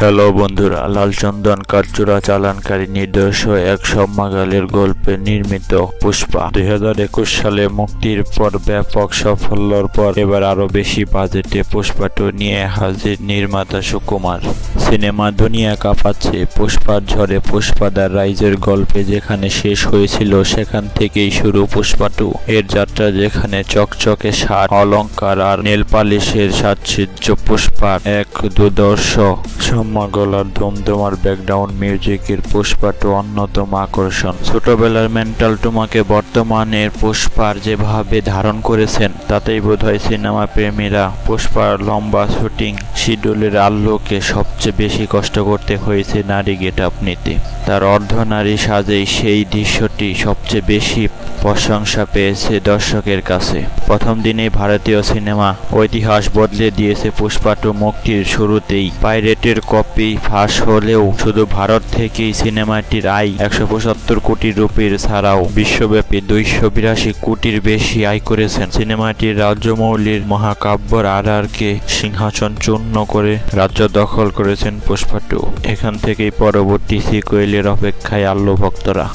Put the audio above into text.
Hello বন্ধুরা, লালচন্দন কাঠচোরা চালানকারী নির্দেশক এক সম্মাগালের গল্পে নির্মিত পুষ্পা 2021 সালে মুক্তির পর ব্যাপক সাফল্যের পর এবার আরো বেশি বাজেটে পুষ্পা 2 নিয়ে হাজির নির্মাতা সুকুমার। সিনেমা দুনিয়া কাঁপাচ্ছে। পুষ্পার ঝড়ে পুষ্পাদার রাইজের গল্পে যেখানে শেষ হয়েছিল সেখান থেকেই শুরু পুষ্পা 2 এর যাত্রা, যেখানে চকচকে সাজ, অলংকার আর নেল পালিশের সাজসজ্জ। পুষ্পা এক দুর্ধর্ষ সম্মাগলার দমদমার ব্যাকগ্রাউন্ড মিউজিকের পুষ্পা 2 অন্যতম আকর্ষণ। ছোটবেলার মেন্টাল তোমাকে বর্তমানের পুষ্পার যেভাবে ধারণ করেছেন তাতেই বোধহয় সিনেমা প্রেমীরা পুষ্পার লম্বা শুটিং শিডিউলের আলোকে সবচেয়ে বেশি কষ্ট করতে হয়েছে নারী গেটআপ নিতে। তার অর্ধনারী সাজেই সেই দৃশ্যটি সবচেয়ে বেশি প্রশংসা পেয়েছে দর্শকের কাছে। প্রথম দিনেই ভারতীয় সিনেমা ঐতিহাস বদলে দিয়েছে পুষ্পা 2 মুক্তির শুরুতেই পাইরেটের কপি ফাঁস হলেও শুধু ভারত থেকেই সিনেমাটির আয় 175 কোটি রুপির ছাড়াও বিশ্বব্যাপী 282 কোটির বেশি আয় করেছেন। সিনেমাটির রাজমৌলির মহাকাব্যর RRK সিংহাসন চূর্ণ করে রাজ্য দখল করেছেন পুষ্পা 2। এখান থেকেই পরবর্তী সিকুয়েলের অপেক্ষায় আল্লু ভক্তরা।